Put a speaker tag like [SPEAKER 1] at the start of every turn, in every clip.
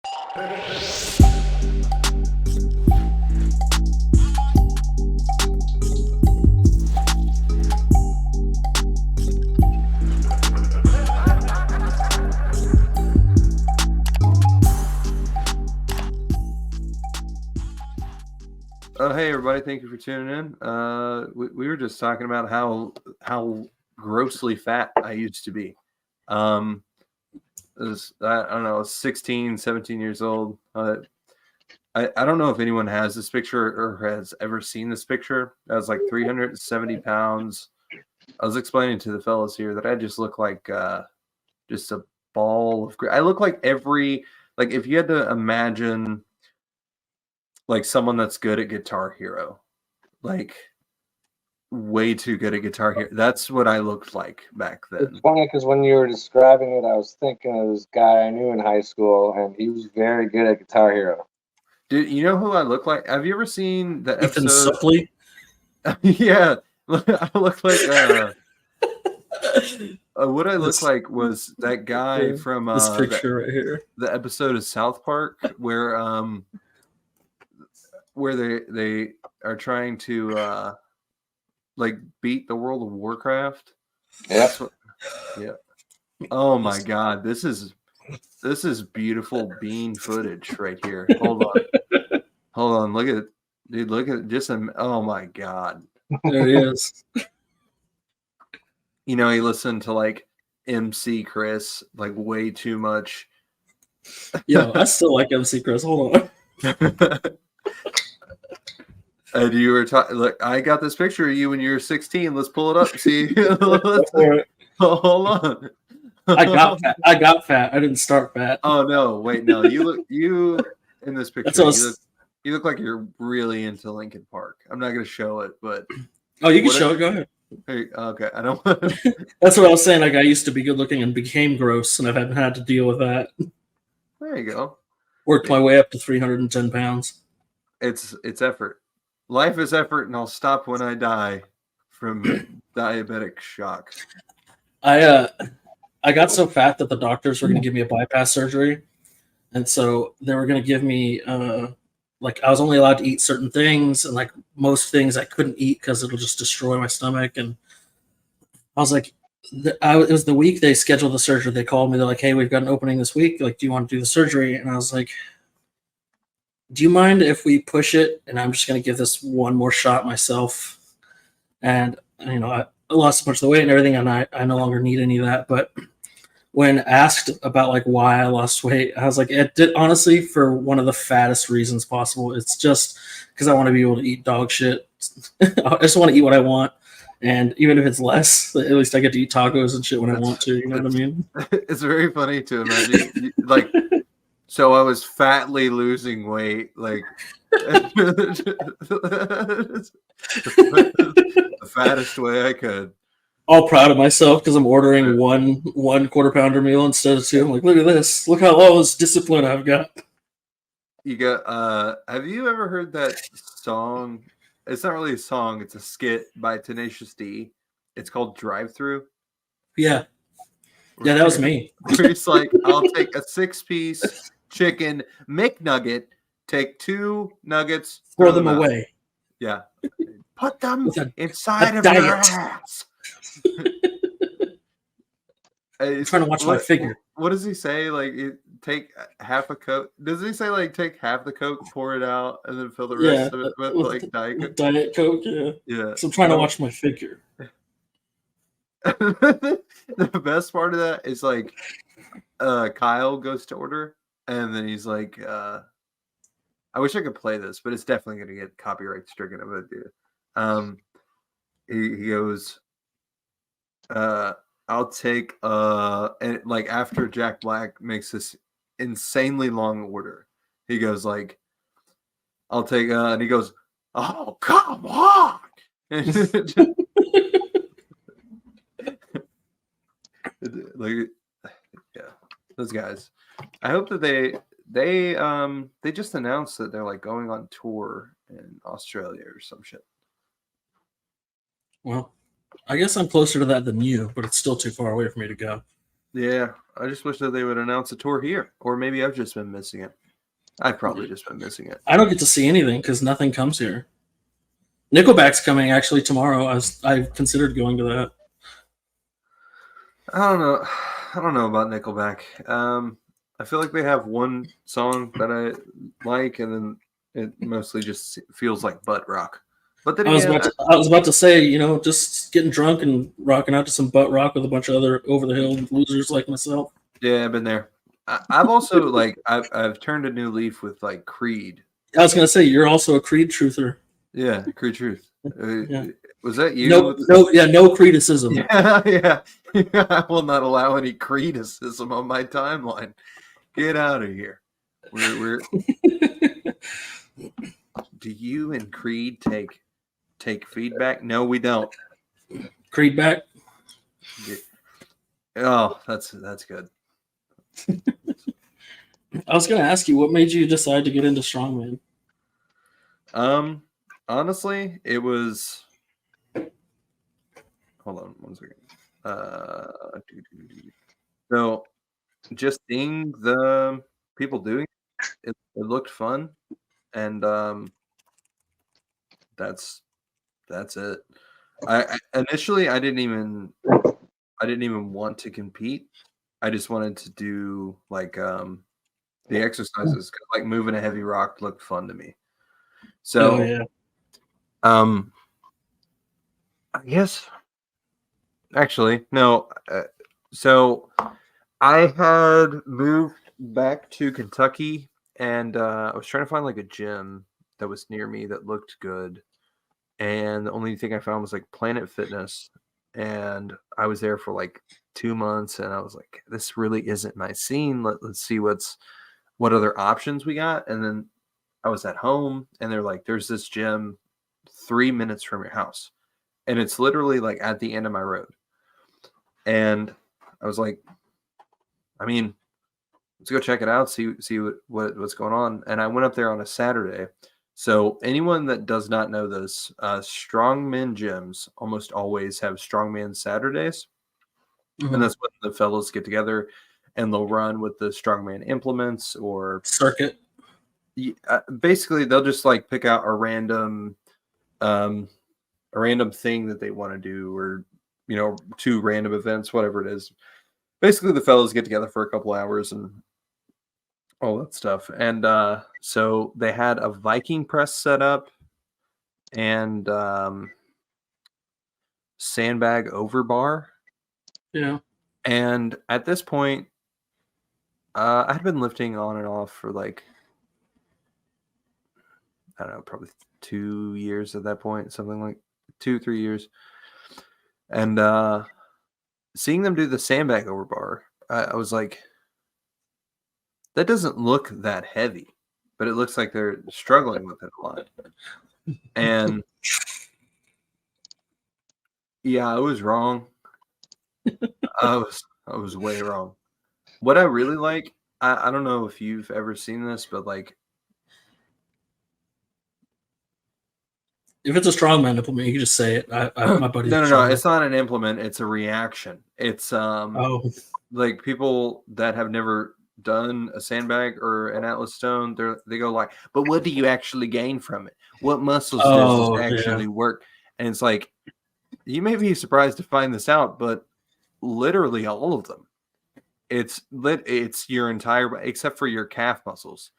[SPEAKER 1] Oh, hey everybody! Thank you for tuning in. We were just talking about how grossly fat I used to be. I don't know, 16, 17 years old. I don't know if anyone has this picture or has ever seen this picture. I was like 370 pounds. I was explaining to the fellas here that I just look like just a ball of. I look like like if you had to imagine like someone that's good at Guitar Hero, like way too good at Guitar Hero. That's what I looked like back then.
[SPEAKER 2] It's funny because when you were describing it, I was thinking of this guy I knew in high school, and he was very good at Guitar Hero.
[SPEAKER 1] Dude, you know who I look like? Have you ever seen the
[SPEAKER 3] Ethan
[SPEAKER 1] episode?
[SPEAKER 3] Suplee?
[SPEAKER 1] Yeah, I look like. What I look like was that guy from
[SPEAKER 3] this picture right here.
[SPEAKER 1] The episode of South Park where they are trying to like beat the World of Warcraft.
[SPEAKER 2] Yeah.
[SPEAKER 1] Yeah. Oh my God, this is beautiful bean footage right here. Hold on. Look at just oh my God.
[SPEAKER 3] There he is.
[SPEAKER 1] You know, he listened to like MC Chris like way too much.
[SPEAKER 3] Yo, I still like MC Chris. Hold on.
[SPEAKER 1] And you were talking. Look, I got this picture of you when you were 16. Let's pull it up. See, hold on.
[SPEAKER 3] I got fat. I didn't start fat.
[SPEAKER 1] Oh no! Wait, no. You in this picture. You look like you're really into Linkin Park. I'm not going to show it, but
[SPEAKER 3] oh, you can show it. Go ahead.
[SPEAKER 1] Hey, okay, I don't.
[SPEAKER 3] That's what I was saying. Like I used to be good looking and became gross, and I haven't had to deal with that.
[SPEAKER 1] There you go.
[SPEAKER 3] Worked my way up to 310 pounds.
[SPEAKER 1] It's effort. Life is effort, and I'll stop when I die from diabetic shock.
[SPEAKER 3] I got so fat that the doctors were going to give me a bypass surgery, and so they were going to give me like I was only allowed to eat certain things, and like most things I couldn't eat because it'll just destroy my stomach. And I was like, it was the week they scheduled the surgery. They called me. They're like, "Hey, we've got an opening this week. Like, do you want to do the surgery?" And I was like, "Do you mind if we push it? And I'm just going to give this one more shot myself." And you know, I lost a bunch of the weight and everything, and I no longer need any of that. But when asked about like why I lost weight, I was like, it did honestly for one of the fattest reasons possible. It's just because I want to be able to eat dog shit. I just want to eat what I want, and even if it's less, at least I get to eat tacos and shit when I want to. You know what I mean?
[SPEAKER 1] It's very funny to imagine, like. So I was fatly losing weight, like the fattest way I could.
[SPEAKER 3] All proud of myself because I'm ordering one quarter pounder meal instead of two. I'm like, look at this. Look how low this discipline I've got.
[SPEAKER 1] You got have you ever heard that song? It's not really a song, it's a skit by Tenacious D. It's called Drive Through.
[SPEAKER 3] Yeah. Yeah, that was me.
[SPEAKER 1] It's like, I'll take a 6-piece chicken McNugget, take 2 nuggets,
[SPEAKER 3] throw them away.
[SPEAKER 1] Yeah. Put them inside of your ass.
[SPEAKER 3] I'm trying to watch my figure.
[SPEAKER 1] What does he say? Like, take half a Coke. Does he say like take half the Coke, pour it out, and then fill the rest of it with like Diet Coke?
[SPEAKER 3] Diet Coke, yeah.
[SPEAKER 1] Yeah.
[SPEAKER 3] So I'm trying to watch my figure.
[SPEAKER 1] The best part of that is like Kyle goes to order, and then he's like, I wish I could play this, but it's definitely gonna get copyright stricken. I'm gonna do it. He goes, I'll take and like after Jack Black makes this insanely long order, he goes like, I'll take and he goes, oh come on. Like, yeah, those guys. I hope that they just announced that they're like going on tour in Australia or some shit.
[SPEAKER 3] Well, I guess I'm closer to that than you, but it's still too far away for me to go.
[SPEAKER 1] Yeah, I just wish that they would announce a tour here, or maybe I've just been missing it. I've probably just been missing it.
[SPEAKER 3] I don't get to see anything because nothing comes here. Nickelback's coming actually tomorrow. I've considered going to that.
[SPEAKER 1] I don't know. I don't know about Nickelback. I feel like they have one song that I like, and then it mostly just feels like butt rock. But then again,
[SPEAKER 3] I was about to say, just getting drunk and rocking out to some butt rock with a bunch of other over the hill losers like myself.
[SPEAKER 1] yeah, I've been there. I've also like I've turned a new leaf with like Creed.
[SPEAKER 3] I was gonna say you're also a Creed truther.
[SPEAKER 1] Yeah, Creed Truth.
[SPEAKER 3] Yeah.
[SPEAKER 1] Was that you?
[SPEAKER 3] No criticism.
[SPEAKER 1] Yeah. I will not allow any criticism on my timeline. Get out of here. We're Do you and Creed take feedback? No, we don't.
[SPEAKER 3] Creed back.
[SPEAKER 1] Oh, that's good.
[SPEAKER 3] I was gonna ask you, what made you decide to get into strongman?
[SPEAKER 1] Honestly, it was. Hold on 1 second. So just seeing the people doing it looked fun, and that's it. I initially I didn't even want to compete. I just wanted to do like the exercises, 'cause, like moving a heavy rock looked fun to me. So
[SPEAKER 3] Oh yeah.
[SPEAKER 1] I guess actually no. So I had moved back to Kentucky, and I was trying to find like a gym that was near me that looked good. And the only thing I found was like Planet Fitness. And I was there for like 2 months, and I was like, this really isn't my scene. Let's see what other options we got. And then I was at home, and they're like, there's this gym 3 minutes from your house. And it's literally like at the end of my road. And I was like, I mean, let's go check it out, see what's going on. And I went up there on a Saturday. So anyone that does not know this, strongman gyms almost always have strongman Saturdays.
[SPEAKER 3] Mhm.
[SPEAKER 1] And that's when the fellows get together and they'll run with the strongman implements, or
[SPEAKER 3] Circuit.
[SPEAKER 1] basically they'll just like pick out a random thing that they want to do, or 2 random events, whatever it is. Basically the fellows get together for a couple hours and all that stuff. And so they had a Viking press set up, and sandbag over bar.
[SPEAKER 3] Yeah.
[SPEAKER 1] And at this point, I had been lifting on and off for like, I don't know, probably 2 years at that point, something like 2-3 years. And seeing them do the sandbag over bar, I was like, that doesn't look that heavy, but it looks like they're struggling with it a lot. And yeah, I was wrong. I was way wrong. What I really like, I don't know if you've ever seen this, but like,
[SPEAKER 3] If it's a strongman implement, you can just say it. My buddy.
[SPEAKER 1] no, it's not an implement, it's a reaction. It's
[SPEAKER 3] Oh,
[SPEAKER 1] like people that have never done a sandbag or an Atlas stone, they go like, but what do you actually gain from it? What muscles does this actually work? And it's like, you may be surprised to find this out, but literally all of them. It's your entire, except for your calf muscles.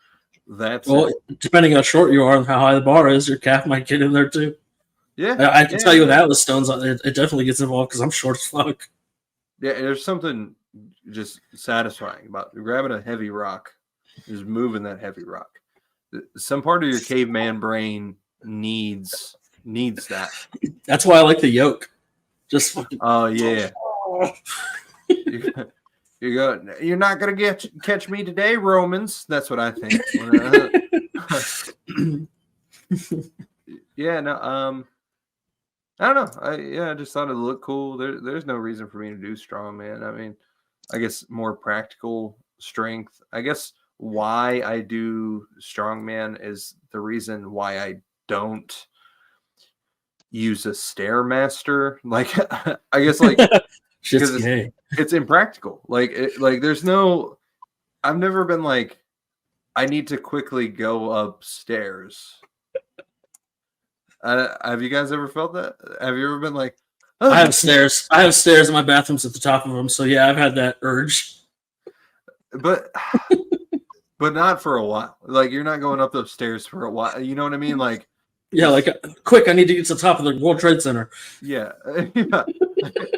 [SPEAKER 1] That's it.
[SPEAKER 3] Depending how short you are and how high the bar is, your calf might get in there too.
[SPEAKER 1] Yeah,
[SPEAKER 3] I can tell you with Atlas stones, it definitely gets involved because I'm short as fuck.
[SPEAKER 1] Yeah, there's something just satisfying about grabbing a heavy rock, just moving that heavy rock. Some part of your caveman brain needs that.
[SPEAKER 3] That's why I like the yoke. Just fucking.
[SPEAKER 1] Oh yeah. You're not gonna catch me today, Romans. That's what I think. Yeah, no. I don't know. I just thought it looked cool. There's no reason for me to do strongman. I mean, I guess more practical strength. I guess why I do strongman is the reason why I don't use a Stairmaster. Like, I guess like
[SPEAKER 3] Shit's
[SPEAKER 1] 'Cause
[SPEAKER 3] gay.
[SPEAKER 1] it's impractical. Like there's no. I've never been like, I need to quickly go upstairs. Have you guys ever felt that? Have you ever been like, oh,
[SPEAKER 3] I have stairs. I have stairs in my bathrooms at the top of them. So yeah, I've had that urge.
[SPEAKER 1] but but not for a while. Like you're not going up those stairs for a while. You know what I mean? Like
[SPEAKER 3] Yeah, like quick, I need to get to the top of the World Trade Center.
[SPEAKER 1] yeah, yeah.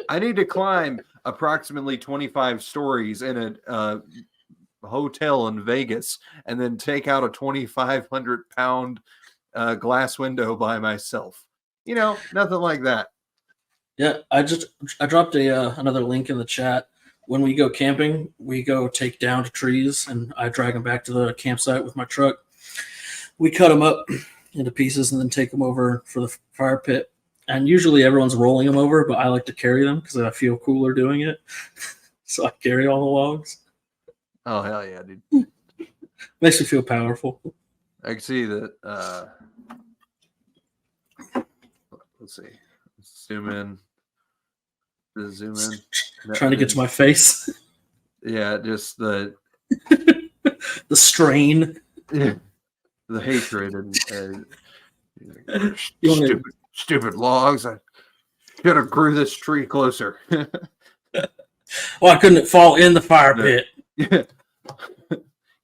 [SPEAKER 1] I need to climb approximately 25 stories in a hotel in Vegas and then take out a 2,500 pound glass window by myself. You know, nothing like that.
[SPEAKER 3] Yeah, I dropped another link in the chat. When we go camping, we go take down trees and I drag them back to the campsite with my truck. We cut them up into pieces and then take them over for the fire pit. And usually everyone's rolling them over, but I like to carry them because I feel cooler doing it. So I carry all the logs.
[SPEAKER 1] Oh hell yeah, dude!
[SPEAKER 3] Makes me feel powerful.
[SPEAKER 1] I can see that. Let's see. Zoom in. Just zoom in.
[SPEAKER 3] Trying to get to my face.
[SPEAKER 1] Yeah, just the
[SPEAKER 3] strain.
[SPEAKER 1] the hatred and
[SPEAKER 3] You wanna-
[SPEAKER 1] stupid logs. I should have grew this tree closer.
[SPEAKER 3] Why couldn't it fall in the fire
[SPEAKER 1] No.
[SPEAKER 3] pit?
[SPEAKER 1] Yeah.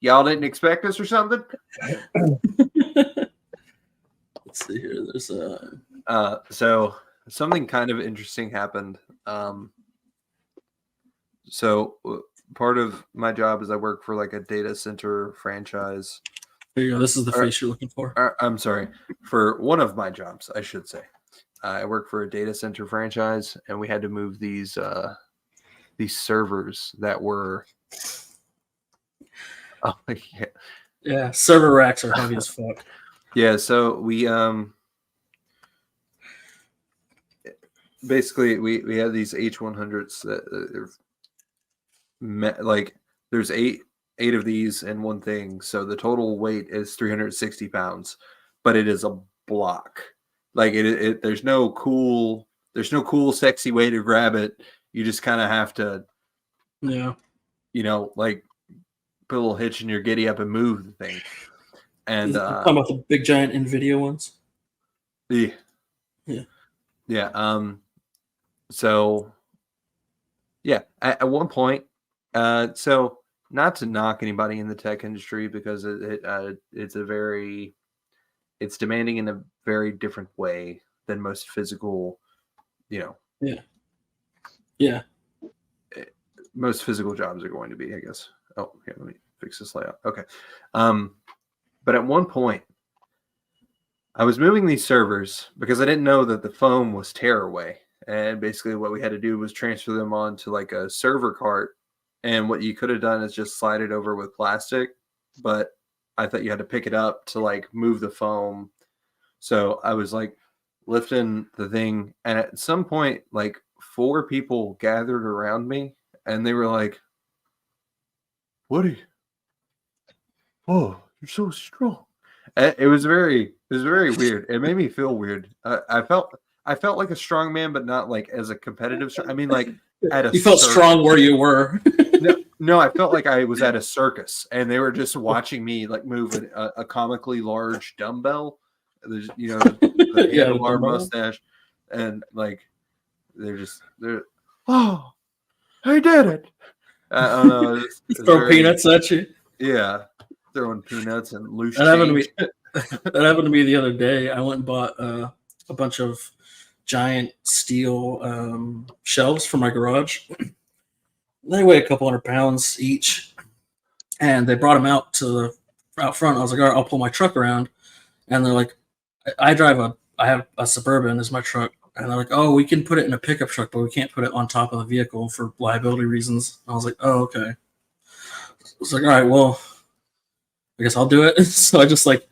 [SPEAKER 1] Y'all didn't expect us or something?
[SPEAKER 3] Let's see here. There's
[SPEAKER 1] So something kind of interesting happened. Part of my job is I work for like a data center franchise.
[SPEAKER 3] There you go. This is the face you're looking for.
[SPEAKER 1] I'm sorry, for one of my jobs, I should say. I work for a data center franchise, and we had to move these servers that were. Oh yeah,
[SPEAKER 3] Yeah, server racks are heavy as fuck.
[SPEAKER 1] yeah. So we basically we have these H100s that like there's eight of these in one thing, so the total weight is 360 pounds, but it is a block. Like there's no cool sexy way to grab it. You just kind of have to,
[SPEAKER 3] Yeah.
[SPEAKER 1] like put a little hitch in your giddy up and move the thing. And
[SPEAKER 3] Talking about the big giant NVIDIA ones.
[SPEAKER 1] yeah. So yeah, at one point, so not to knock anybody in the tech industry because it's demanding in a very different way than most physical,
[SPEAKER 3] Yeah.
[SPEAKER 1] most physical jobs are going to be, I guess. Oh, okay, let me fix this layout. Okay. But at one point, I was moving these servers because I didn't know that the foam was tearaway. And basically what we had to do was transfer them onto like a server cart. And what you could have done is just slide it over with plastic. But I thought you had to pick it up to like move the foam. So I was like lifting the thing. And at some point, like 4 people gathered around me and they were like, Woody, oh, you're so strong. It was very weird. It made me feel weird. I felt like a strong man, but not like as a competitive. I mean, like at a.
[SPEAKER 3] You felt strong where you were.
[SPEAKER 1] No, I felt like I was at a circus, and they were just watching me like move a comically large dumbbell. There's, the
[SPEAKER 3] Yeah,
[SPEAKER 1] handlebar mustache, and like they're oh, I did it. I don't know. It's
[SPEAKER 3] Throw peanuts at you.
[SPEAKER 1] Yeah, throwing peanuts and loose
[SPEAKER 3] That happened
[SPEAKER 1] change.
[SPEAKER 3] that happened to me the other day. I went and bought a bunch of giant steel shelves for my garage. They weigh a couple 100 pounds each, and they brought them out front. I was like, all right, I'll pull my truck around, and they're like, I have a Suburban as my truck, and they're like, oh, we can put it in a pickup truck, but we can't put it on top of the vehicle for liability reasons. And I was like, oh, okay. I was like, all right, well, I guess I'll do it. So I just like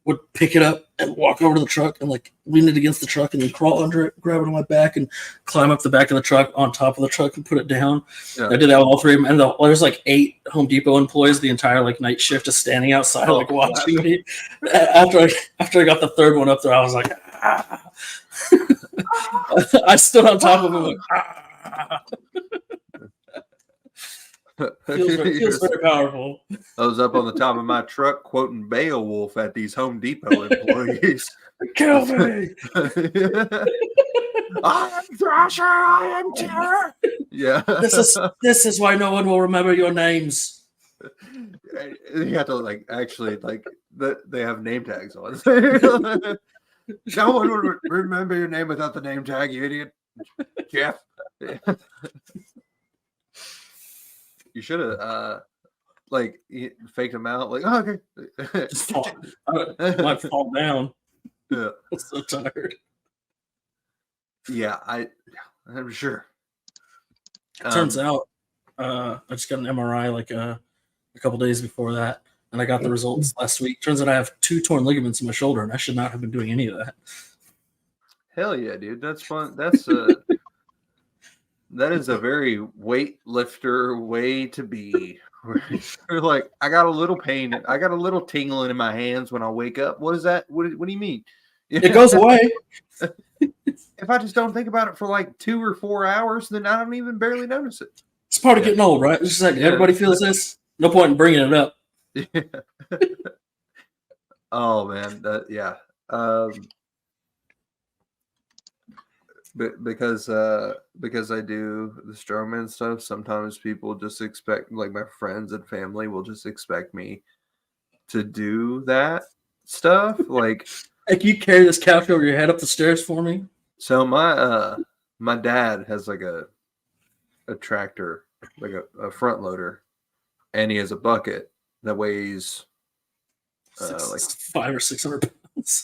[SPEAKER 3] would pick it up and walk over to the truck and like lean it against the truck and then crawl under it, grab it on my back and climb up the back of the truck on top of the truck and put it down.
[SPEAKER 1] Yeah.
[SPEAKER 3] I did that with all 3 of them. And there's like 8 Home Depot employees the entire like night shift just standing outside like watching me. After I got the 3rd one up there, I was like, ah. I stood on top of him like, ah. feels very powerful.
[SPEAKER 1] I was up on the top of my truck quoting Beowulf at these Home Depot employees.
[SPEAKER 3] Kill me.
[SPEAKER 1] I am Thrasher, I am Terror. Yeah.
[SPEAKER 3] This is why no one will remember your names.
[SPEAKER 1] You have to they have name tags on. No one would remember your name without the name tag, you idiot. Jeff. You should have faked them out. Like, oh, okay.
[SPEAKER 3] Just fall. I might fall down.
[SPEAKER 1] Yeah.
[SPEAKER 3] I'm so tired.
[SPEAKER 1] Yeah, I'm sure.
[SPEAKER 3] Turns out, I just got an MRI like a couple days before that, and I got the results last week. Turns out I have 2 torn ligaments in my shoulder, and I should not have been doing any of that.
[SPEAKER 1] Hell yeah, dude. That's fun. That's that is a very weightlifter way to be. We're like, I got a little pain. I got a little tingling in my hands when I wake up. What is that? What do you mean?
[SPEAKER 3] It goes away.
[SPEAKER 1] If I just don't think about it for like 2 or 4 hours, then I don't even barely notice it.
[SPEAKER 3] It's part of getting old, right? It's just like everybody feels this. No point in bringing it up.
[SPEAKER 1] Yeah. Oh man, yeah. But because I do the strongman stuff, sometimes people just expect, like my friends and family will just expect me to do that stuff. Like
[SPEAKER 3] you carry this couch over your head up the stairs for me.
[SPEAKER 1] So my dad has like a tractor, like a front loader, and he has a bucket that weighs
[SPEAKER 3] like 500 or 600 pounds.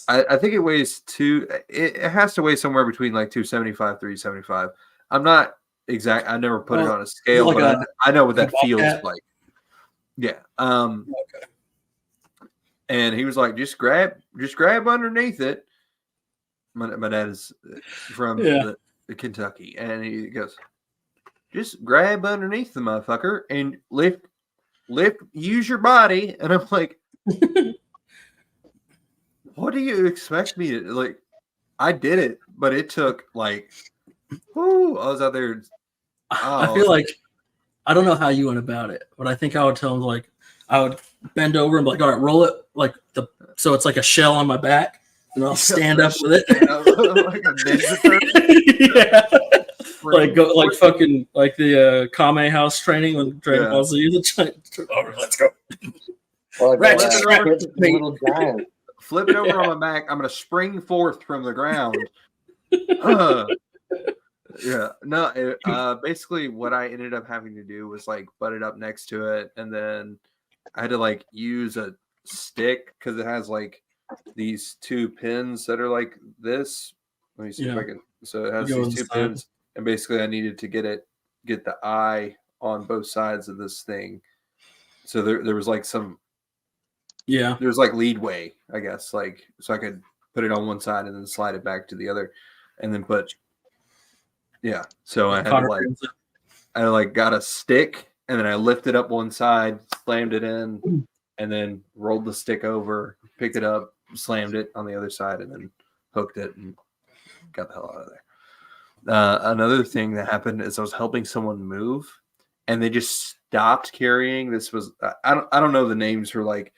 [SPEAKER 1] I think it weighs it has to weigh somewhere between like 275, 375. I'm not exact. I never put it on a scale,
[SPEAKER 3] like
[SPEAKER 1] but I know what that feels
[SPEAKER 3] Bobcat?
[SPEAKER 1] like. Yeah.
[SPEAKER 3] Okay.
[SPEAKER 1] And he was like, just grab underneath it. My dad is from Kentucky, and he goes, just grab underneath the motherfucker and lift, use your body. And I'm like, what do you expect me to like? I did it, but it took like, I was out there.
[SPEAKER 3] I feel like, I don't know how you went about it, but I think I would tell him, like, I would bend over and be like, all right, roll it so it's like a shell on my back, and I'll stand up with it.
[SPEAKER 1] Like a ninja
[SPEAKER 3] yeah. Like go like fucking like the Kame House training when Dragon Ball Z. Let's go.
[SPEAKER 2] Or like
[SPEAKER 1] little giant. Flip it over on my back. I'm gonna spring forth from the ground. Yeah. No. Basically, what I ended up having to do was like butt it up next to it, and then I had to like use a stick because it has like these 2 pins that are like this. Let me see if I can. So it has these 2 pins, and basically I needed to get the eye on both sides of this thing. So there was like some.
[SPEAKER 3] Yeah.
[SPEAKER 1] There's like leadway, I guess, like so I could put it on one side and then slide it back to the other, and then put. Yeah. So I had got a stick, and then I lifted up one side, slammed it in, and then rolled the stick over, picked it up, slammed it on the other side, and then hooked it and got the hell out of there. Another thing that happened is I was helping someone move, and they just stopped carrying. This was I don't know the names for like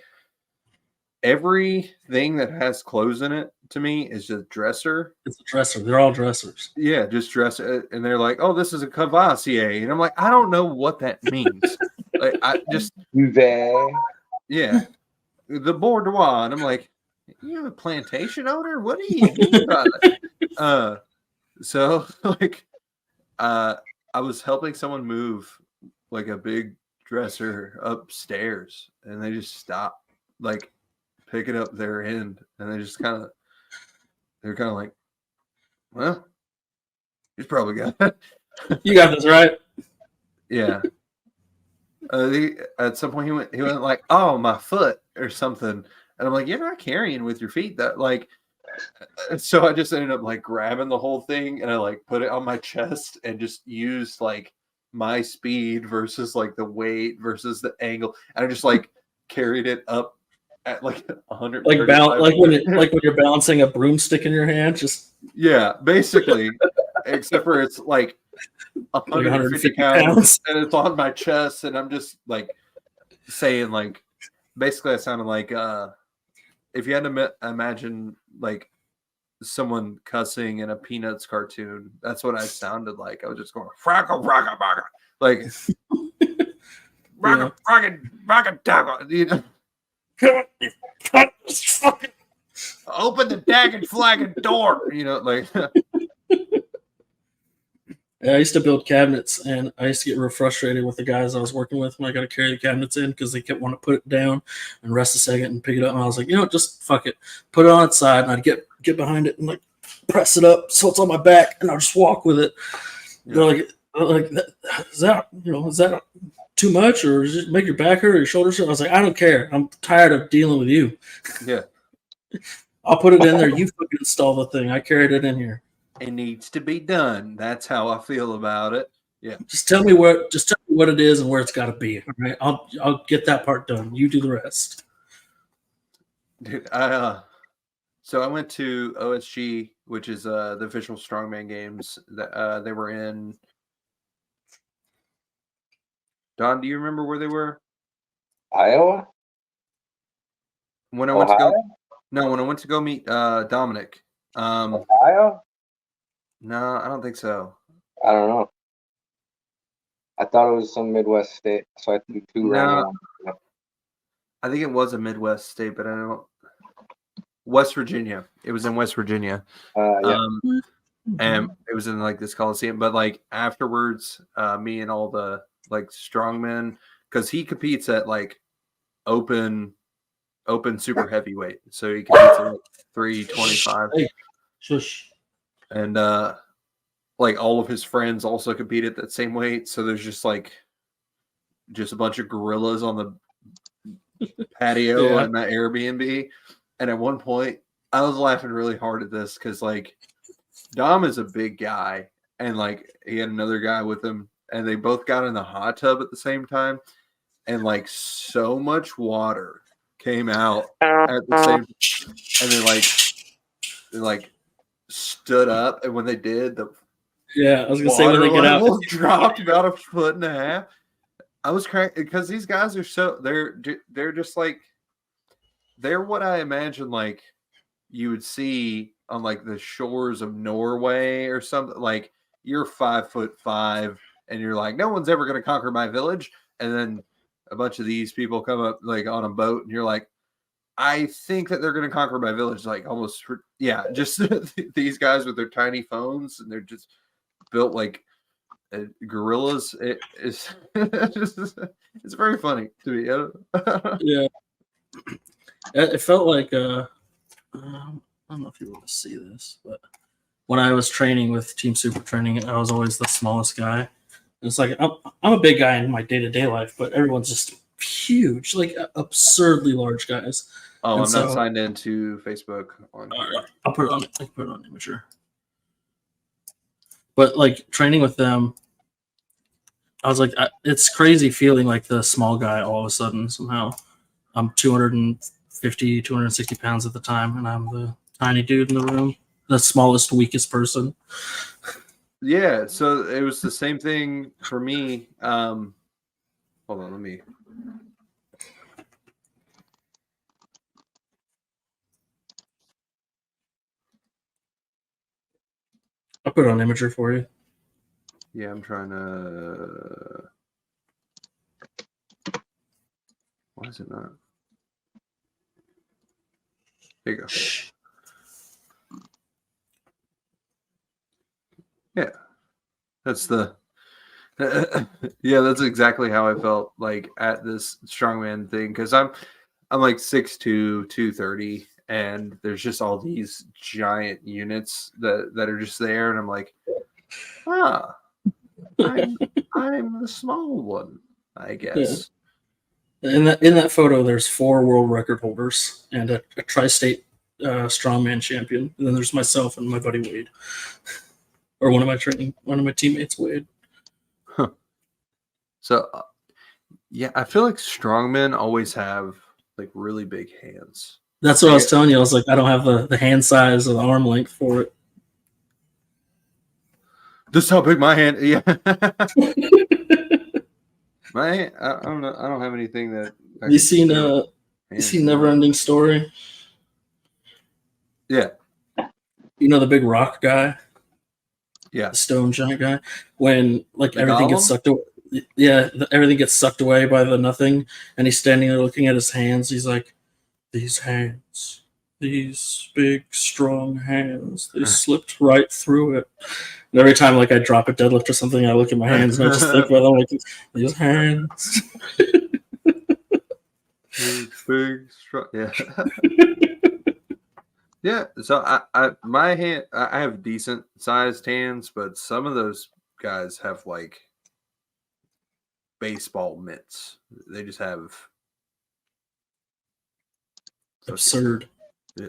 [SPEAKER 1] everything that has clothes in it. To me, is just dresser.
[SPEAKER 3] It's a dresser. They're all dressers.
[SPEAKER 1] Yeah, just dresser. And they're like, "Oh, this is a cavassier," and I'm like, "I don't know what that means." Like, I just yeah, the boudoir, and I'm like, "You have a plantation owner? What do you mean by that?" So like, I was helping someone move like a big dresser upstairs, and they just stopped, like, picking up their end, and they just they're kind of like, well, he's probably got it.
[SPEAKER 3] You got this, right?
[SPEAKER 1] Yeah. At some point he went like, oh, my foot or something. And I'm like, you're not carrying with your feet that like, so I just ended up like grabbing the whole thing and I like put it on my chest and just used like my speed versus like the weight versus the angle. And I just like carried it up at like 100,
[SPEAKER 3] like when you're balancing a broomstick in your hand, just
[SPEAKER 1] basically, except for it's like 150 pounds, and it's on my chest, and I'm just like saying like, basically, I sounded like if you had to imagine like someone cussing in a Peanuts cartoon, that's what I sounded like. I was just going fracka fracka fracka, like fracka fracka fracka fracka, you know. Open the dagging flagging door, you know, like.
[SPEAKER 3] I used to build cabinets, and I used to get real frustrated with the guys I was working with when I got to carry the cabinets in because they kept wanting to put it down and rest a second and pick it up. And I was like, just fuck it, put it on its side, and I'd get behind it and like press it up so it's on my back, and I'll just walk with it. Yeah. They're like, is that too much, or does it make your back hurt or your shoulders hurt? I was like, I don't care. I'm tired of dealing with you.
[SPEAKER 1] Yeah,
[SPEAKER 3] I'll put it in there. You fucking install the thing. I carried it in here.
[SPEAKER 1] It needs to be done. That's how I feel about it. Yeah.
[SPEAKER 3] Just tell me what it is and where it's got to be. All right. I'll get that part done. You do the rest.
[SPEAKER 1] Dude, so I went to OSG, which is the official strongman games that they were in. Don, do you remember where they were?
[SPEAKER 2] Iowa?
[SPEAKER 1] When I went to go meet Dominic.
[SPEAKER 2] Ohio?
[SPEAKER 1] No, I don't think so.
[SPEAKER 2] I don't know. I thought it was some Midwest state, so I threw two random.
[SPEAKER 1] I think it was a Midwest state, but I don't. West Virginia. It was in West Virginia.
[SPEAKER 2] Yeah.
[SPEAKER 1] And it was in like this Coliseum, but like afterwards, me and all the like strongmen, because he competes at like open super heavyweight, so he competes at like 325.
[SPEAKER 3] Hey, shush.
[SPEAKER 1] And like all of his friends also compete at that same weight, so there's just a bunch of gorillas on the patio in that Airbnb. And at one point, I was laughing really hard at this because like Dom is a big guy, and like he had another guy with him, and they both got in the hot tub at the same time, and like so much water came out at the same, and they like stood up, and when they did, the
[SPEAKER 3] I was gonna say when they get out,
[SPEAKER 1] dropped about 1.5 feet. I was crying because these guys are they're just like they're what I imagine like you would see on like the shores of Norway or something. Like you're 5'5", and you're like, no one's ever gonna conquer my village, and then a bunch of these people come up like on a boat, and you're like, I think that they're going to conquer my village, like almost, just these guys with their tiny phones, and they're just built like gorillas. It's very funny to me.
[SPEAKER 3] Yeah, it felt like I don't know if you want to see this, but when I was training with Team Super Training, I was always the smallest guy. And it's like I'm a big guy in my day-to-day life, but everyone's just huge, like absurdly large guys.
[SPEAKER 1] Oh, and I'm not signed into Facebook.
[SPEAKER 3] I'll put it on. I can put it on Imgur. But like training with them, I was like, it's crazy feeling like the small guy all of a sudden. Somehow, I'm 250, 260 pounds at the time, and I'm the tiny dude in the room, the smallest, weakest person.
[SPEAKER 1] Yeah, so it was the same thing for me. Hold on, let me.
[SPEAKER 3] I'll put it on Imgur for you.
[SPEAKER 1] Yeah, I'm trying to. Why is it not? There you go. Yeah, that's the. Yeah, that's exactly how I felt like at this strongman thing, because I'm like 6'2", 230. And there's just all these giant units that are just there, and I'm like, I'm the small one, I guess.
[SPEAKER 3] Yeah. In that photo, there's 4 world record holders and a tri-state strongman champion, and then there's myself and my buddy Wade, or one of my teammates Wade.
[SPEAKER 1] Huh. So, yeah, I feel like strongmen always have like really big hands.
[SPEAKER 3] That's what I was telling you. I was like, I don't have the hand size or the arm length for it.
[SPEAKER 1] This is how big my hand. Yeah. My I don't know. I don't have anything that. I
[SPEAKER 3] You
[SPEAKER 1] can
[SPEAKER 3] seen
[SPEAKER 1] show
[SPEAKER 3] you seen
[SPEAKER 1] hands.
[SPEAKER 3] Never Ending Story?
[SPEAKER 1] Yeah.
[SPEAKER 3] You know the big rock guy,
[SPEAKER 1] Yeah.
[SPEAKER 3] the stone giant guy. When like
[SPEAKER 1] The
[SPEAKER 3] everything gets
[SPEAKER 1] Gollum?
[SPEAKER 3] sucked away, yeah, everything gets sucked away by the nothing, and he's standing there looking at his hands. He's like, "These hands, these big strong hands, they slipped right through it." And every time like I drop a deadlift or something, I look at my hands and I just think about them like these hands.
[SPEAKER 1] Big, strong. Yeah. Yeah. So my hand, I have decent sized hands, but some of those guys have like baseball mitts. They just have
[SPEAKER 3] Absurd.
[SPEAKER 1] Yeah.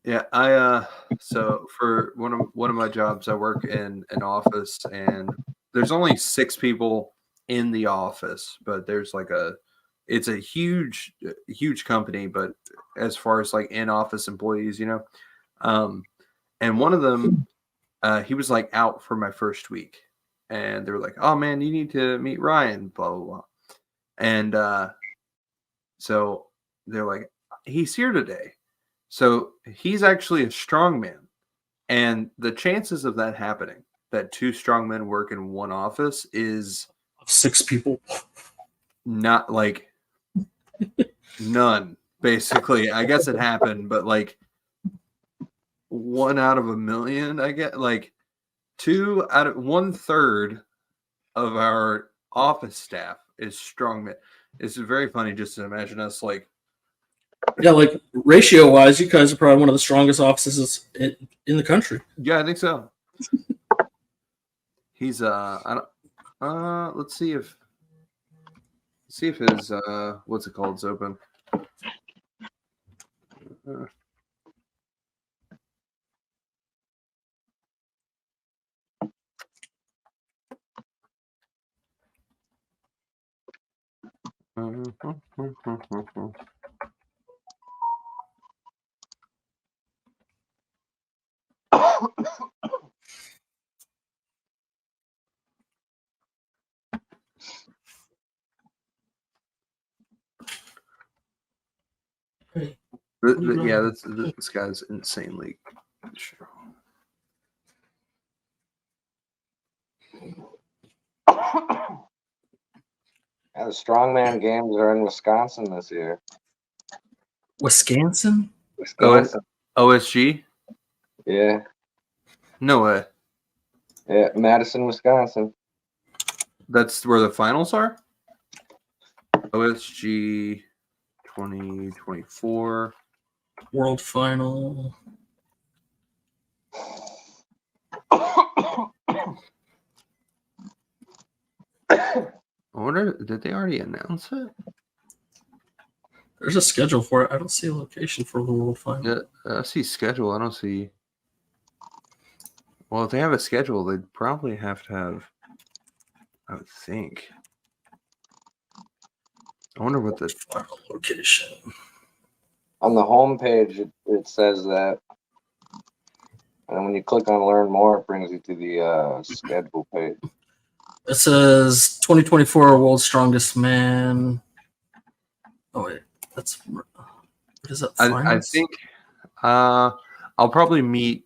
[SPEAKER 1] Yeah, so for one of my jobs, I work in an office, and there's only 6 people in the office, but there's like it's a huge company, but as far as like in office employees, and one of them, he was like out for my first week, and they were like, "Oh man, you need to meet Ryan," blah blah blah, and so they're like, "He's here today." So he's actually a strong man. And the chances of that happening, that 2 strong men work in one office, is
[SPEAKER 3] 6 people.
[SPEAKER 1] not like none, basically. I guess it happened, but like 1 out of a million, I get like 2 out of 1/3 of our office staff is strong men. It's very funny just to imagine us like,
[SPEAKER 3] Yeah, like ratio wise, you guys are probably one of the strongest offices in the country.
[SPEAKER 1] yeah, I think so. He's I don't let's see if his what's it called is open. Yeah, this guy's insanely strong.
[SPEAKER 2] Yeah, the strongman games are in Wisconsin this year.
[SPEAKER 3] Wisconsin?
[SPEAKER 2] Wisconsin.
[SPEAKER 1] OSG?
[SPEAKER 2] Yeah.
[SPEAKER 1] No way.
[SPEAKER 2] Yeah, Madison, Wisconsin.
[SPEAKER 1] That's where the finals are? OSG 2024.
[SPEAKER 3] World final.
[SPEAKER 1] I wonder, did they already announce it?
[SPEAKER 3] There's a schedule for it. I don't see a location for the world final.
[SPEAKER 1] Yeah, I see schedule. I don't see. Well, if they have a schedule, they'd probably have to have. I would think. I wonder what the
[SPEAKER 3] Final location.
[SPEAKER 2] On the home page, it says that. And when you click on Learn More, it brings you to the schedule page.
[SPEAKER 3] It says 2024 World's Strongest Man. Oh wait, that's what is that?
[SPEAKER 1] I think I'll probably meet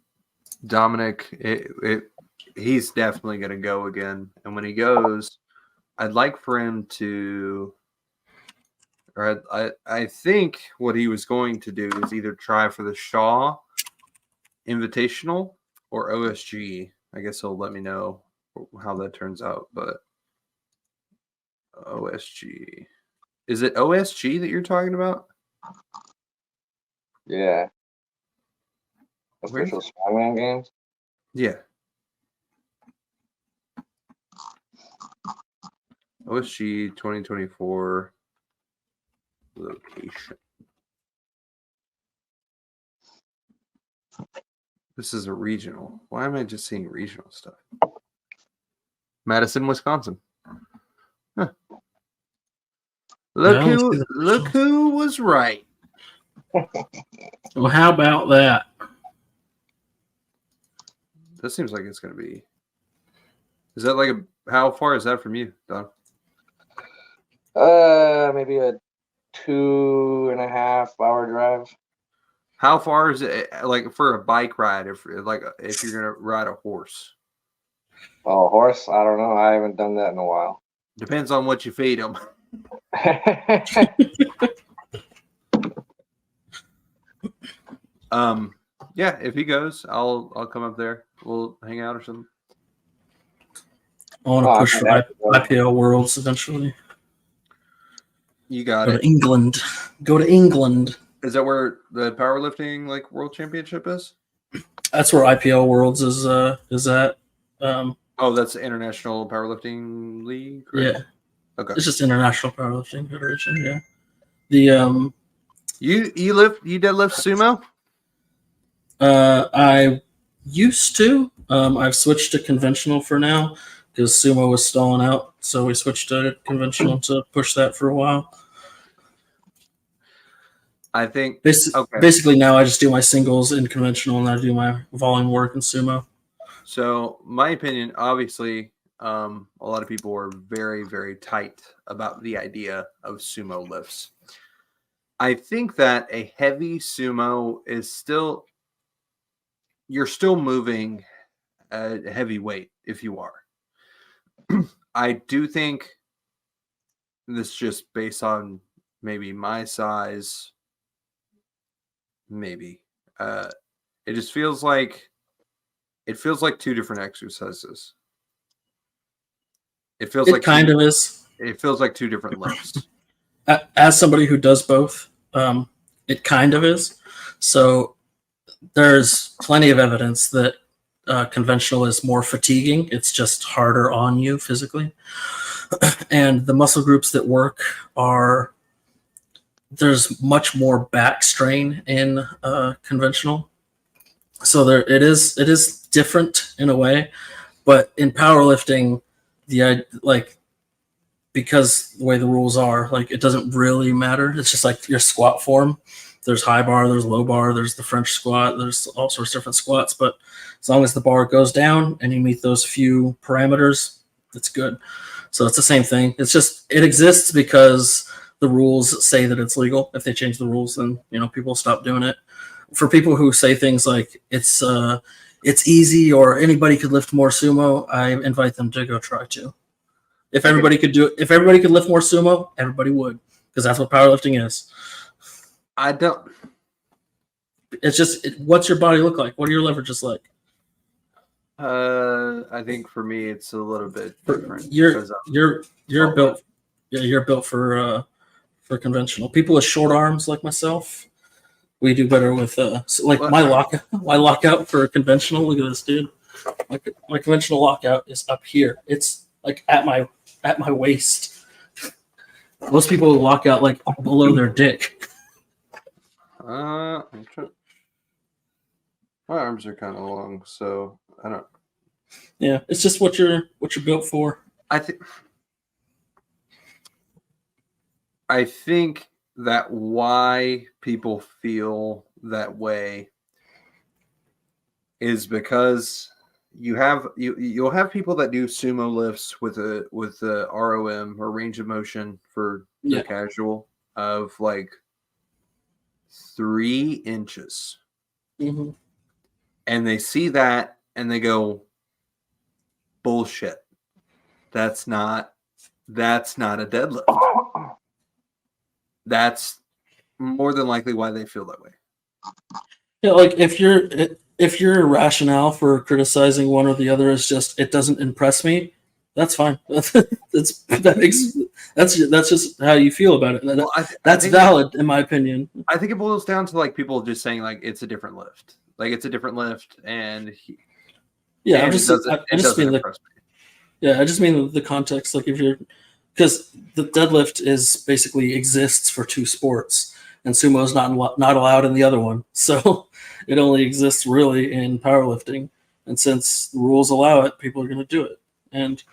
[SPEAKER 1] Dominic. He's definitely going to go again, and when he goes, I'd like for him to. Or I think what he was going to do is either try for the Shaw Invitational or OSG. I guess he'll let me know how that turns out, but OSG. Is it OSG that you're talking about?
[SPEAKER 2] Yeah. Official strongman games?
[SPEAKER 1] Yeah. OSG 2024 location. This is a regional. Why am I just seeing regional stuff? Madison, Wisconsin. Huh. Look who was right.
[SPEAKER 3] Well, how about that?
[SPEAKER 1] That seems like it's going to be. Is that like how far is that from you, Don?
[SPEAKER 2] Maybe a 2.5 hour drive.
[SPEAKER 1] How far is it like for a bike ride? If you're gonna ride a horse,
[SPEAKER 2] Oh, horse? I don't know. I haven't done that in a while.
[SPEAKER 1] depends on what you feed them. Yeah, if he goes, I'll come up there. We'll hang out or something.
[SPEAKER 3] I want to push for IPL Worlds eventually.
[SPEAKER 1] You got
[SPEAKER 3] Go
[SPEAKER 1] it.
[SPEAKER 3] to England. Go to England.
[SPEAKER 1] Is that where the powerlifting like world championship is?
[SPEAKER 3] That's where IPL Worlds is at.
[SPEAKER 1] Oh, that's the International Powerlifting League. Right?
[SPEAKER 3] Yeah.
[SPEAKER 1] Okay.
[SPEAKER 3] It's just International Powerlifting Federation. Yeah. The
[SPEAKER 1] You deadlift sumo?
[SPEAKER 3] I used to. I've switched to conventional for now because sumo was stalling out, so we switched to conventional to push that for a while.
[SPEAKER 1] I think
[SPEAKER 3] Basically now I just do my singles in conventional and I do my volume work in sumo.
[SPEAKER 1] so. My opinion, obviously, a lot of people are very, very tight about the idea of sumo lifts. I think that a heavy sumo is still, you're still moving a heavy weight if you are. I do think this is just based on maybe my size. Maybe it just feels like two different exercises. It feels like it feels like two different lifts.
[SPEAKER 3] As somebody who does both, it kind of is. So there's plenty of evidence that conventional is more fatiguing. It's just harder on you physically. And the muscle groups that work there's much more back strain in conventional. So it is different in a way, but in powerlifting, because the way the rules are, like it doesn't really matter. It's just like your squat form. There's high bar, there's low bar, there's the French squat, there's all sorts of different squats. But as long as the bar goes down and you meet those few parameters, it's good. So it's the same thing. It's just it exists because the rules say that it's legal. If they change the rules, then people stop doing it. For people who say things like it's easy or anybody could lift more sumo, I invite them to go try to. If everybody could lift more sumo, everybody would, because that's what powerlifting is.
[SPEAKER 1] I don't.
[SPEAKER 3] It's just what's your body look like? What are your leverages like?
[SPEAKER 1] I think for me it's a little bit different.
[SPEAKER 3] You're built. Yeah, you're built for conventional. People with short arms like myself, we do better with my lockout for conventional. Look at this, dude. My conventional lockout is up here. It's like at my waist. Most people lock out like below their dick.
[SPEAKER 1] My arms are kind of long, so I don't.
[SPEAKER 3] Yeah, it's just what you're built for.
[SPEAKER 1] I think that why people feel that way is because you'll have people that do sumo lifts with the ROM or range of motion for the casual of like 3 inches.
[SPEAKER 3] Mm-hmm.
[SPEAKER 1] And they see that and they go, bullshit. That's not a deadlift. That's more than likely why they feel that way.
[SPEAKER 3] Yeah, like if your rationale for criticizing one or the other is just it doesn't impress me, that's fine. That's just how you feel about it. That's valid in my opinion.
[SPEAKER 1] I think it boils down to like people just saying like it's a different lift. Like it's a different lift, and I just mean the context. Like because the deadlift is basically exists for 2 sports, and sumo is not allowed in the other one. So it only exists really in powerlifting, and since the rules allow it, people are going to do it, and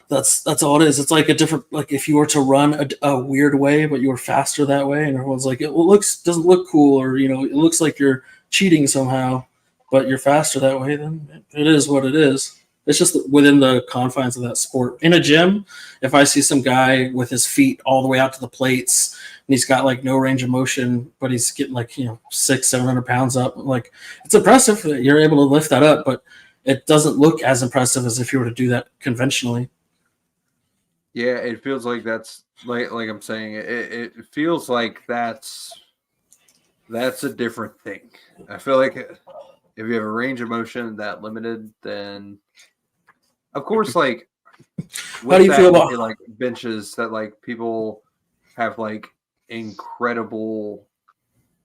[SPEAKER 1] that's all it is. It's like a different, like if you were to run a weird way, but you were faster that way, and everyone's like, it doesn't look cool, or it looks like you're cheating somehow.
[SPEAKER 3] but you're faster that way, then it is what it is. It's just within the confines of that sport. In a gym, if I see some guy with his feet all the way out to the plates and he's got like no range of motion, but he's getting like, 600-700 pounds up, like it's impressive that you're able to lift that up, but it doesn't look as impressive as if you were to do that conventionally.
[SPEAKER 1] Yeah, it feels like that's like I'm saying, it feels like that's a different thing. I feel like if you have a range of motion that limited, then of course, like
[SPEAKER 3] How do you feel about
[SPEAKER 1] like benches that like people have like incredible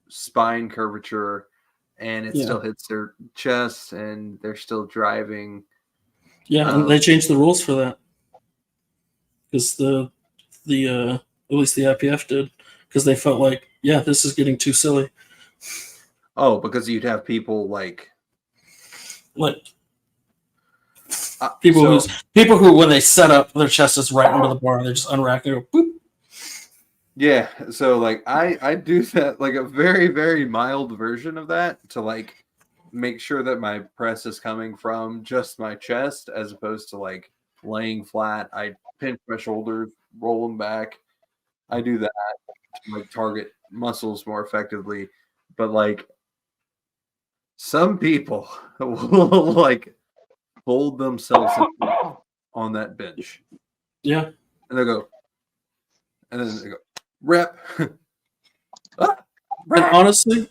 [SPEAKER 1] spine curvature and it still hits their chest and they're still driving.
[SPEAKER 3] Yeah, and they changed the rules for that because the at least the IPF did, because they felt like, yeah, this is getting too silly.
[SPEAKER 1] Oh, because you'd have people like
[SPEAKER 3] people who when they set up, their chest is right under the bar, they just unrack and go boop.
[SPEAKER 1] Yeah, so like I do that, like a very, very mild version of that, to like make sure that my press is coming from just my chest as opposed to like laying flat. I pinch my shoulders, roll them back. I do that to like target muscles more effectively. But like some people will like fold themselves on that bench.
[SPEAKER 3] Yeah.
[SPEAKER 1] And they go, rep.
[SPEAKER 3] And honestly,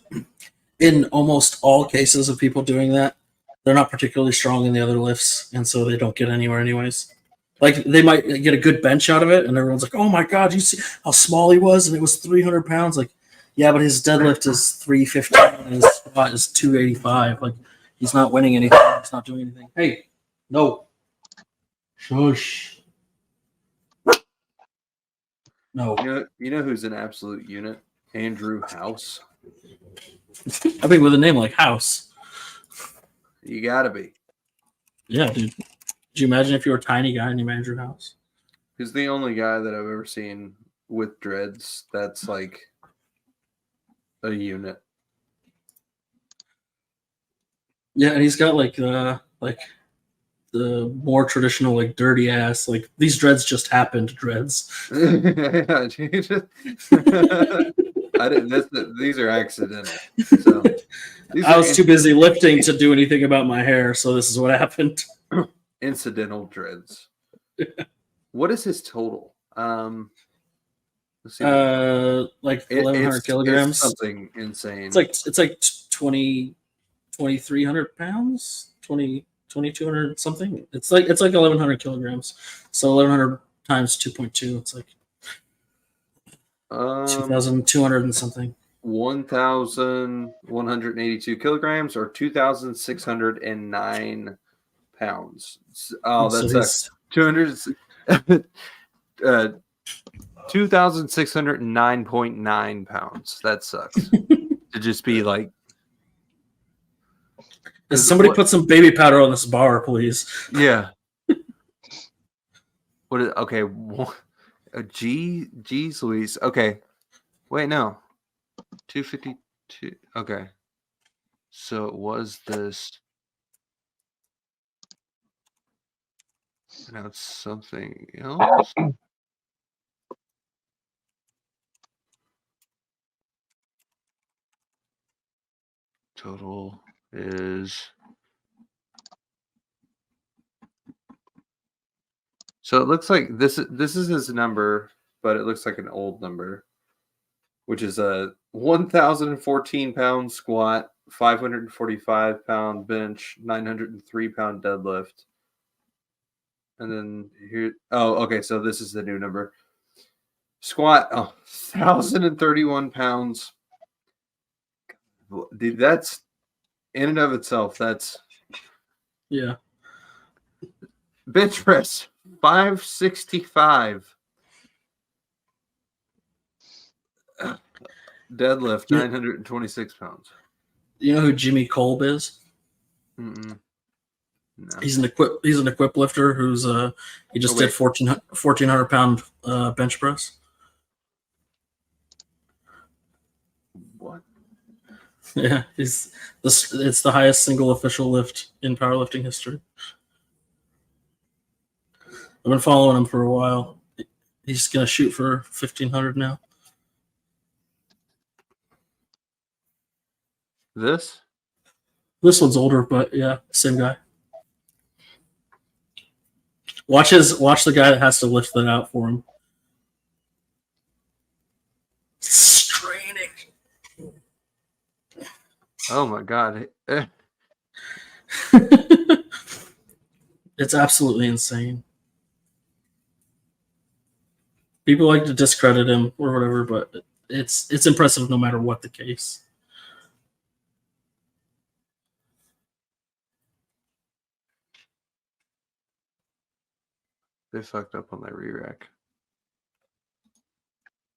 [SPEAKER 3] in almost all cases of people doing that, they're not particularly strong in the other lifts, and so they don't get anywhere anyways. Like, they might get a good bench out of it, and everyone's like, oh my God, you see how small he was, and it was 300 pounds? Like, yeah, but his deadlift is 350, and his squat is 285. Like, he's not winning anything. He's not doing anything. Hey, no. Shush. No.
[SPEAKER 1] You know who's an absolute unit? Andrew House.
[SPEAKER 3] I mean, with a name like House.
[SPEAKER 1] You gotta be.
[SPEAKER 3] Yeah, dude. Could you imagine if you were a tiny guy and you managed your house?
[SPEAKER 1] He's the only guy that I've ever seen with dreads that's like a unit.
[SPEAKER 3] Yeah, and he's got like the more traditional, like dirty ass, like these dreads just happened dreads.
[SPEAKER 1] Yeah, I didn't. These are accidental. So
[SPEAKER 3] I was too busy lifting to do anything about my hair, so this is what happened.
[SPEAKER 1] Incidental dreads. What is his total? Let's see.
[SPEAKER 3] Like 1,100 kilograms.
[SPEAKER 1] It's something insane.
[SPEAKER 3] It's like 2,300 pounds, 2,200 something. It's like 1,100 kilograms. So 1,100 times 2.2. It's like 2,200 and something.
[SPEAKER 1] 1,182 kilograms or 2,609 pounds. Oh, that's 200. 2,609.9 pounds. That sucks. To just be like.
[SPEAKER 3] Somebody put some baby powder on this bar, please.
[SPEAKER 1] Yeah. What is okay? Geez Louise. Okay. Wait, no. 252. Okay. So it was this. Now it's something else. Total is. So it looks like this is his number, but it looks like an old number, which is a 1,014 pound squat, 545 pound bench, 903 pound deadlift. And then here, okay, so this is the new number. Squat, 1,031 pounds. Dude, that's in and of itself, that's.
[SPEAKER 3] Yeah.
[SPEAKER 1] Bench press, 565. Deadlift, 926 pounds.
[SPEAKER 3] You know who Jimmy Kolb is?
[SPEAKER 1] Mm-mm. No.
[SPEAKER 3] He's an equip lifter who's he just did 1,400 pound bench press.
[SPEAKER 1] What?
[SPEAKER 3] Yeah, it's the highest single official lift in powerlifting history. I've been following him for a while. He's gonna shoot for 1,500 now.
[SPEAKER 1] This?
[SPEAKER 3] This one's older, but yeah, same guy. Watch the guy that has to lift that out for him. Straining.
[SPEAKER 1] Oh my god.
[SPEAKER 3] It's absolutely insane. People like to discredit him or whatever, but it's impressive no matter what the case.
[SPEAKER 1] They fucked up on that re-rack.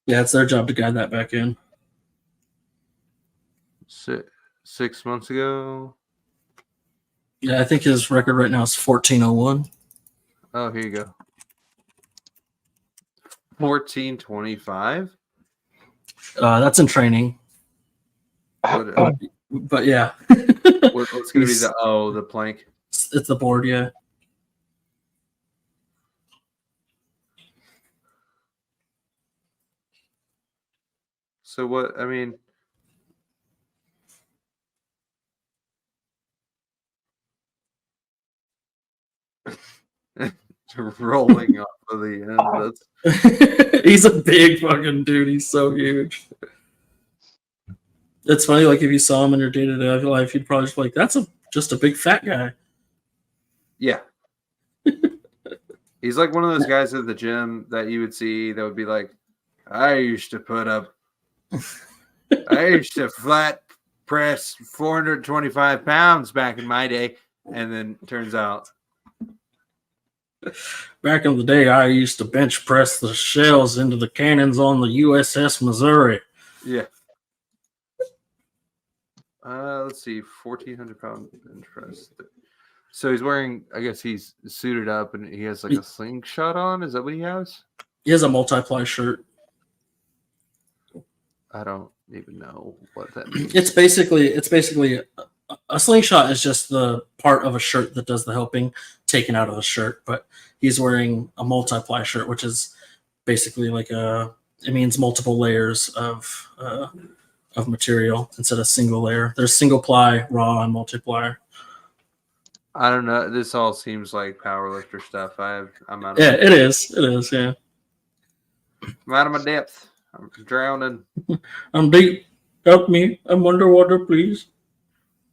[SPEAKER 3] Yeah, it's their job to guide that back in.
[SPEAKER 1] 6 months ago.
[SPEAKER 3] Yeah, I think his record right now is 1401.
[SPEAKER 1] Oh, here you go. 1425.
[SPEAKER 3] That's in training,
[SPEAKER 1] What,
[SPEAKER 3] but yeah,
[SPEAKER 1] what's going to be the plank?
[SPEAKER 3] it's the board. Yeah,
[SPEAKER 1] So what? I mean, rolling off of the end. That's
[SPEAKER 3] he's a big fucking dude. He's so huge. It's funny, like if you saw him in your day-to-day life, you'd probably just be like, "That's just a big fat guy."
[SPEAKER 1] yeah. He's like one of those guys at the gym that you would see that would be like, I used to flat press 425 pounds back in my day. And then turns out,
[SPEAKER 3] Back in the day, I used to bench press the shells into the cannons on the USS Missouri.
[SPEAKER 1] yeah. Let's see, 1,400 pound bench press. So he's wearing, I guess he's suited up and he has like a slingshot on. Is that what he has?
[SPEAKER 3] He has a multiply shirt.
[SPEAKER 1] I don't even know what that means.
[SPEAKER 3] It's basically a slingshot is just the part of a shirt that does the helping taken out of the shirt, but he's wearing a multiply shirt, which is basically like it means multiple layers of material instead of single layer. There's single ply, raw, and multiply.
[SPEAKER 1] I don't know. This all seems like powerlifter stuff. I'm out of
[SPEAKER 3] Yeah, it is. It is. Yeah,
[SPEAKER 1] I'm out of my depth. I'm drowning.
[SPEAKER 3] I'm deep. Help me. I'm underwater, please.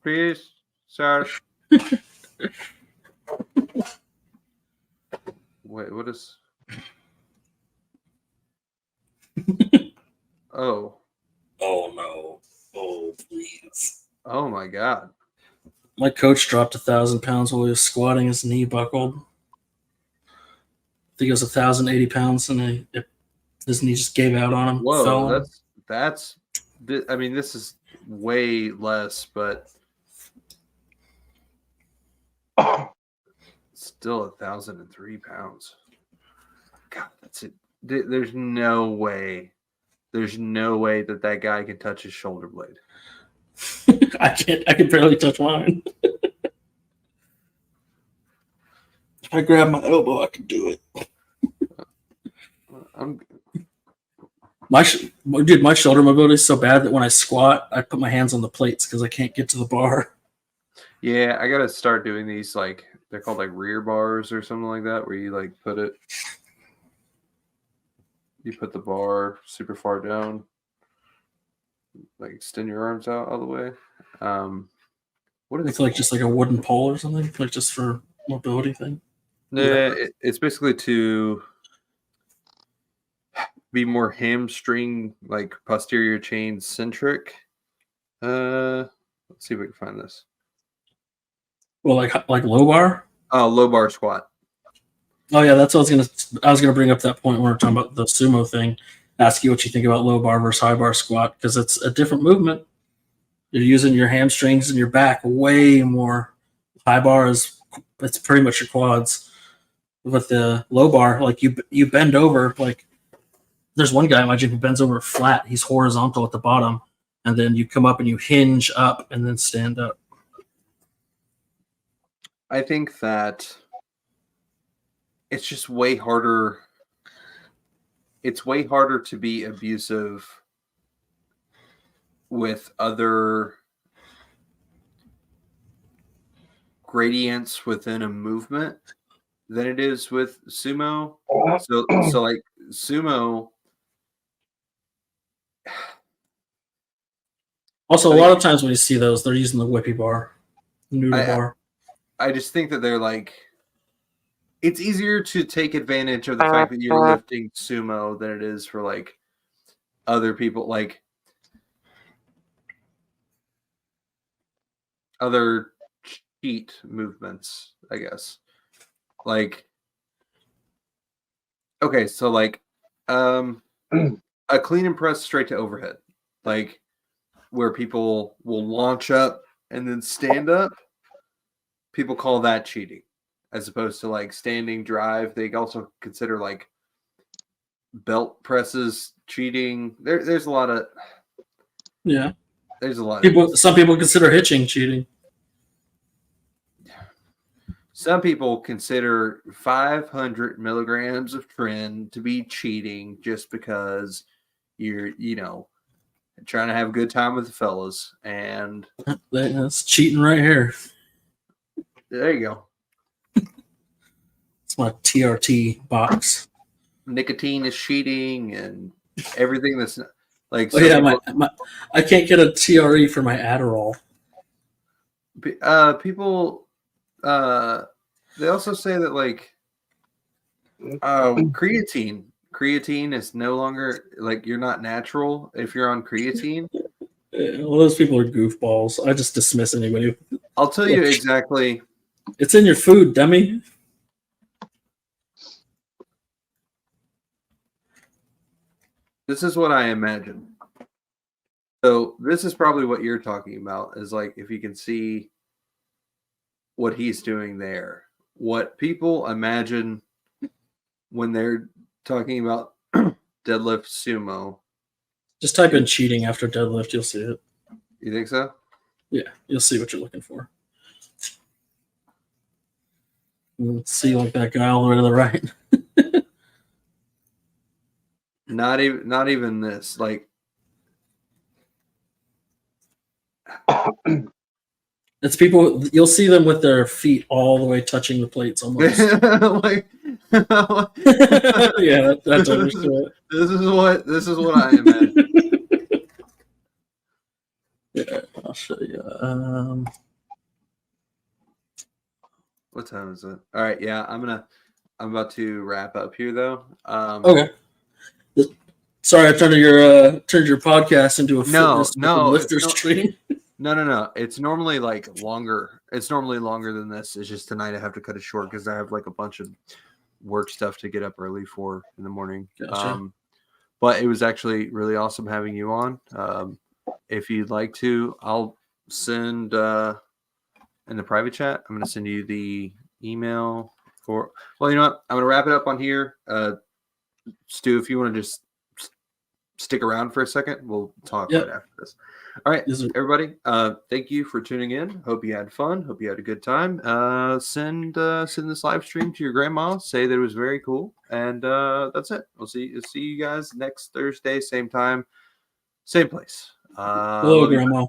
[SPEAKER 1] Please, sir. Wait, what is? Oh.
[SPEAKER 3] Oh no. Oh please.
[SPEAKER 1] Oh my God.
[SPEAKER 3] My coach dropped 1,000 pounds while he was squatting. His knee buckled. I think it was 1,080 pounds, and his knee just gave out on him.
[SPEAKER 1] Whoa,
[SPEAKER 3] fell.
[SPEAKER 1] that's. I mean, this is way less, but still 1,003 pounds. God, that's it. There's no way. There's no way that guy can touch his shoulder blade.
[SPEAKER 3] I can't. I can barely touch mine. If I grab my elbow, I can do it. My shoulder mobility is so bad that when I squat, I put my hands on the plates because I can't get to the bar.
[SPEAKER 1] Yeah, I gotta start doing these, like they're called like rear bars or something like that, where you like you put the bar super far down, like extend your arms out all the way. What is
[SPEAKER 3] It's like just like a wooden pole or something, like just for mobility thing.
[SPEAKER 1] Yeah, it's basically to be more hamstring, like posterior chain centric. Let's see if we can find this.
[SPEAKER 3] Well, like low bar.
[SPEAKER 1] Oh, low bar squat.
[SPEAKER 3] Oh yeah, that's what I was gonna bring up that point when we we're talking about the sumo thing. Ask you what you think about low bar versus high bar squat because it's a different movement. You're using your hamstrings and your back way more. High bar it's pretty much your quads. With the low bar, like you bend over, like there's one guy in my gym who bends over flat. He's horizontal at the bottom, and then you come up and you hinge up and then stand up.
[SPEAKER 1] I think that it's just way harder. It's way harder to be abusive with other gradients within a movement than it is with sumo. So like sumo.
[SPEAKER 3] Also, a lot of times when you see those, they're using the whippy bar, noodle bar.
[SPEAKER 1] I just think that they're like, it's easier to take advantage of the fact that you're lifting sumo than it is for like other people, like other cheat movements, I guess. Like, okay, so like a clean and press straight to overhead, like where people will launch up and then stand up. People call that cheating, as opposed to like standing drive. They also consider like belt presses cheating. There's a lot of there's a lot.
[SPEAKER 3] Some people consider hitching cheating.
[SPEAKER 1] Some people consider 500 milligrams of tren to be cheating just because you're trying to have a good time with the fellas, and
[SPEAKER 3] that's cheating right here.
[SPEAKER 1] There you go.
[SPEAKER 3] It's my TRT box.
[SPEAKER 1] Nicotine is cheating, and everything that's like.
[SPEAKER 3] Oh yeah, I can't get a TRE for my Adderall.
[SPEAKER 1] People, they also say that like, creatine is no longer like you're not natural if you're on creatine.
[SPEAKER 3] Well, those people are goofballs. I just dismiss anybody.
[SPEAKER 1] I'll tell you exactly.
[SPEAKER 3] It's in your food, dummy.
[SPEAKER 1] This is what I imagine. So this is probably what you're talking about, is like if you can see what he's doing there. What people imagine when they're talking about deadlift sumo.
[SPEAKER 3] Just type in cheating after deadlift, you'll see it.
[SPEAKER 1] You think so?
[SPEAKER 3] Yeah, you'll see what you're looking for. Let's see, like that guy all the way to the right.
[SPEAKER 1] Not even this. Like,
[SPEAKER 3] it's people. You'll see them with their feet all the way touching the plates, almost.
[SPEAKER 1] like,
[SPEAKER 3] yeah, that's understood.
[SPEAKER 1] This is what I imagine.
[SPEAKER 3] Yeah, I'll show you.
[SPEAKER 1] What time is it? All right, yeah, I'm about to wrap up here though.
[SPEAKER 3] Okay. Sorry, I turned your podcast into a fitness lifter stream.
[SPEAKER 1] No. It's normally like longer. It's normally longer than this. It's just tonight I have to cut it short because I have like a bunch of work stuff to get up early for in the morning.
[SPEAKER 3] Gotcha.
[SPEAKER 1] But it was actually really awesome having you on. If you'd like to, I'll send in the private chat. I'm going to send you the email for. Well, you know what? I'm going to wrap it up on here. Stu, if you want to just stick around for a second, we'll talk right after this. All right, everybody. Thank you for tuning in. Hope you had fun. Hope you had a good time. Send this live stream to your grandma. Say that it was very cool, and that's it. We'll see you guys next Thursday, same time, same place.
[SPEAKER 3] Hello, Grandma.